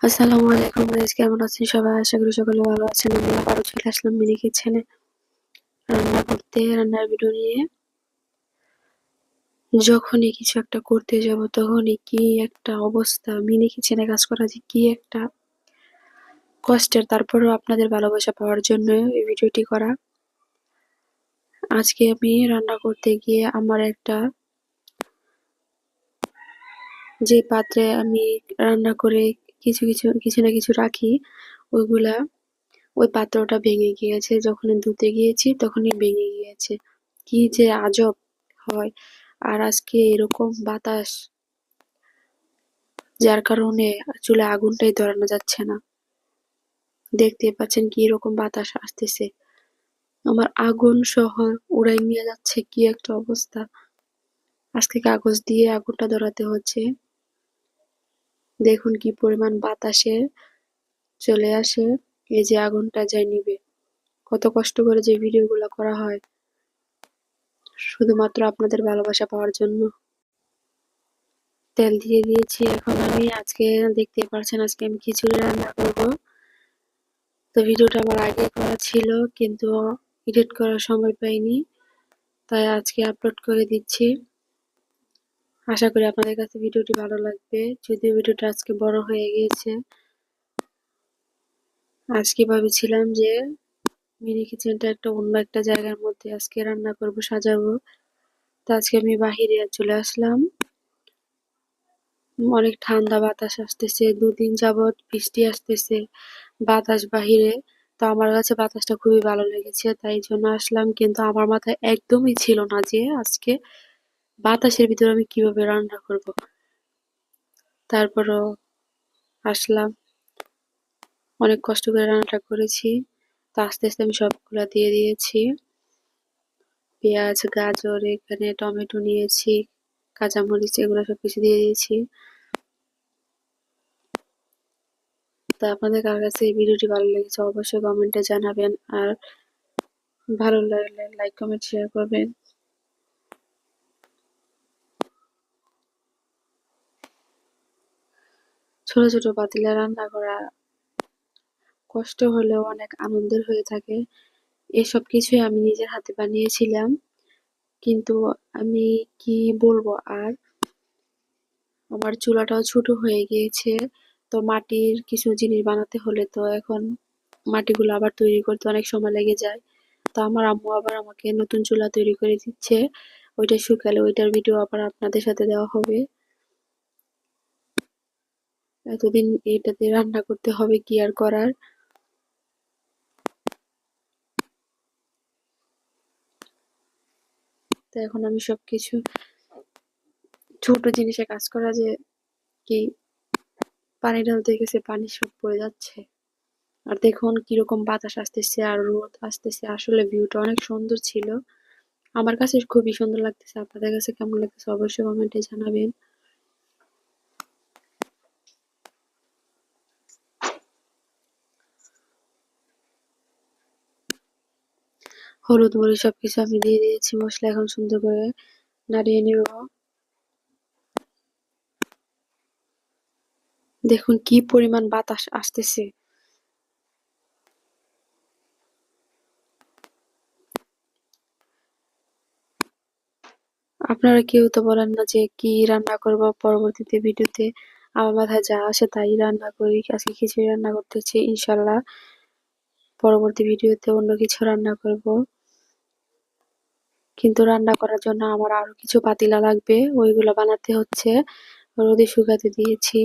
আসসালামু আলাইকুম গাইস, কেমন আছেন সবাই? আশা করি সকলে ভালো আছেন। আমি আবারও চলে আসলাম মিনি কিচেনে রান্না করতে, রান্নার ভিডিও নিয়ে। যখনই কিছু একটা করতে যাব তখনই কি একটা অবস্থা, মিনি কিচেনে কাজ করা যে কি একটা কষ্টের। তারপরেও আপনাদের ভালোবাসা পাওয়ার জন্য এই ভিডিওটি করা। আজকে আমি রান্না করতে গিয়ে আমার একটা যে পাত্রে আমি রান্না করে কিছু না কিছু রাখি, ওইগুলা ওই পাত্রটা ভেঙে গিয়েছে। যখনই ধুতে গিয়েছি তখনই ভেঙে গিয়েছে। কি যে আজব হয়! আর আজকে এরকম বাতাস, যার কারণে চুলায় আগুনটাই ধরানো যাচ্ছে না। দেখতেই পাচ্ছেন কি রকম বাতাস আসতেছে, আমার আগুন সহ উড়াই নিয়ে যাচ্ছে। কি একটা অবস্থা! আজকে কাগজ দিয়ে আগুনটা ধরাতে হচ্ছে। দেখুন কি পরিমাণ বাতাসে চলে আসে, এই যে আগুনটা যায় নিবে। কত কষ্ট করে যে ভিডিওগুলো করা হয় শুধুমাত্র আপনাদের ভালোবাসা পাওয়ার জন্য। তেল দিয়ে দিয়েছি। এখন আমি আজকে দেখতেই পারছেন, আজকে আমি খিচুড়ি রান্না করব। তো ভিডিওটা আমার আগে করা ছিল, কিন্তু এডিট করার সময় পাইনি, তাই আজকে আপলোড করে দিচ্ছি। আশা করি আপনাদের কাছে ভিডিওটি ভালো লাগবে। যদিও ভিডিওটা আজকে বড় হয়ে গিয়েছে। আজকে ভেবেছিলাম যে মিনি কিচেনটা একটা অন্য একটা জায়গার মধ্যে আজকে রান্না করব, সাজাবো। তো আজকে আমি বাহিরে চলে আসলাম। অনেক ঠান্ডা বাতাস আসতেছে, দুদিন যাবৎ বৃষ্টি আসতেছে, বাতাস বাহিরে। তো আমার কাছে বাতাসটা খুবই ভালো লেগেছে, তাই জন্য আসলাম। কিন্তু আমার মাথায় একদমই ছিল না যে আজকে বাতাসের ভিতরে আমি কিভাবে রান্না করব। তারপরও আসলাম, অনেক কষ্ট করে রান্নাটা করেছি। তো আস্তে আস্তে আমি সবগুলা দিয়ে দিয়েছি। পেঁয়াজ, গাজর, এখানে টমেটো নিয়েছি, কাঁচামরিচ, এগুলো সবকিছু দিয়ে দিয়েছি। তো আপনাদের কার কাছে এই ভিডিওটি ভালো লেগেছে অবশ্যই কমেন্টে জানাবেন। আর ভালো লাগলে লাইক, কমেন্ট, শেয়ার করবেন। ছোট ছোট পাতিলে রান্না করা কষ্ট হলেও অনেক আনন্দের হয়ে থাকে। এসব কিছুই আমি নিজের হাতে বানিয়েছিলাম, কিন্তু আমি কি বলবো আর, আমার চুলাটাও ছোট হয়ে গিয়েছে। তো মাটির কিছু জিনিস বানাতে হলে তো এখন মাটিগুলো আবার তৈরি করতে অনেক সময় লেগে যায়। তো আমার আম্মু আবার আমাকে নতুন চুলা তৈরি করে দিচ্ছে। ওইটা শুকালে ওইটার ভিডিও আবার আপনাদের সাথে দেওয়া হবে। এতদিন এটাতে রান্না করতে হবে, কি আর করার। তো এখন আমি সবকিছু ছোট জিনিসে কাজ করা যে কি, পানি ঢালতে গেছে পানি সব পড়ে যাচ্ছে। আর দেখুন কিরকম বাতাস আসতেছে আর রোদ আসতেছে। আসলে ভিউটা অনেক সুন্দর ছিল, আমার কাছে খুবই সুন্দর লাগতেছে। আপনাদের কাছে কেমন লাগতেছে অবশ্যই কমেন্টে জানাবেন। হলুদ মরিচ সবকিছু আমি দিয়ে দিয়েছি মশলা। এখন সুন্দর করে নাড়িয়ে নিব। দেখুন কি পরিমাণ বাতাস আসতেছে। আপনারা কেউ তো বলেন না যে কি রান্না করব পরবর্তীতে ভিডিওতে। আমার মাথায় যা আসে তাই রান্না করি। আজকে খিচুড়ি রান্না করতেছি, ইনশাল্লাহ পরবর্তী ভিডিওতে অন্য কিছু রান্না করব। কিন্তু রান্না করার জন্য আমার আরো কিছু পাতিলা লাগবে, ওইগুলো বানাতে হচ্ছে। রোদে শুকাতে দিয়েছি।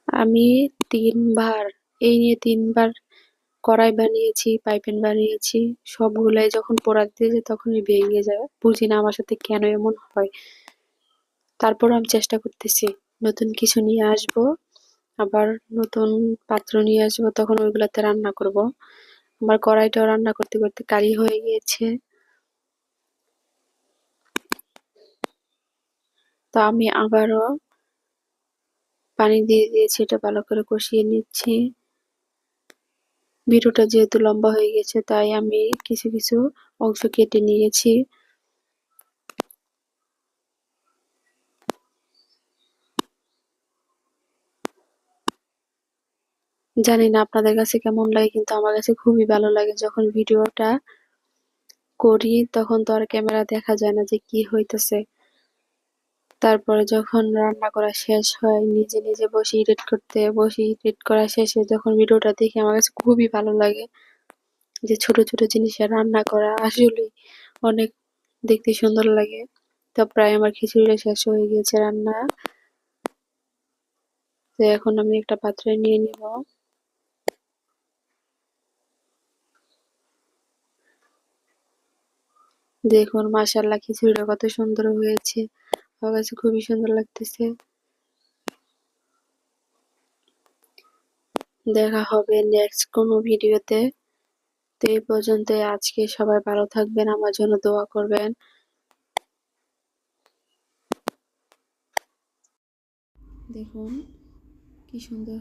আমি ৩ বার, এই নিয়ে ৩ বার কড়াই বানিয়েছি, পাইপেন বানিয়েছি। সবগুলাই যখন পোড়াতে যায় তখনই ভেঙে যায়। বুঝি না আমার সাথে কেন এমন হয়। তারপর আমি চেষ্টা করতেছি নতুন কিছু নিয়ে আসব, আবার নতুন পাত্র নিয়ে আসবো, তখন ওইগুলাতে রান্না করব। আমার কড়াইটাও রান্না করতে করতে কালি হয়ে গিয়েছে। তো আমি আবারও পানি দিয়ে দিয়েছি, এটা ভালো করে কষিয়ে নিচ্ছি। ভিডিওটা যেহেতু লম্বা হয়ে গেছে তাই আমি কিছু কিছু অংশ কেটে নিয়েছি। জানি না আপনাদের কাছে কেমন লাগে, কিন্তু আমার কাছে খুবই ভালো লাগে। যখন ভিডিওটা করি তখন তো আর ক্যামেরা দেখা যায় না যে কি হইতেছে। তারপরে যখন রান্না করা শেষ হয়, নিজে নিজে বসে এডিট করা শেষে যখন ভিডিওটা দেখি আমার কাছে খুবই ভালো লাগে। যে ছোট ছোট জিনিসে রান্না করা আসলেই অনেক দেখতে সুন্দর লাগে। তো প্রায় আমার খিচুড়িটা শেষ হয়ে গিয়েছে রান্না। তো এখন আমি একটা পাত্রে নিয়ে নিব। দেখুন মাশাআল্লাহ খিচুড়িটা কত সুন্দর হয়েছে। আমার কাছে খুবই সুন্দর লাগতেছে। দেখা হবে নেক্সট কোনো ভিডিওতে। তো এই পর্যন্তই আজকে, সবাই ভালো থাকবেন, আমার জন্য দোয়া করবেন। দেখুন কি সুন্দর।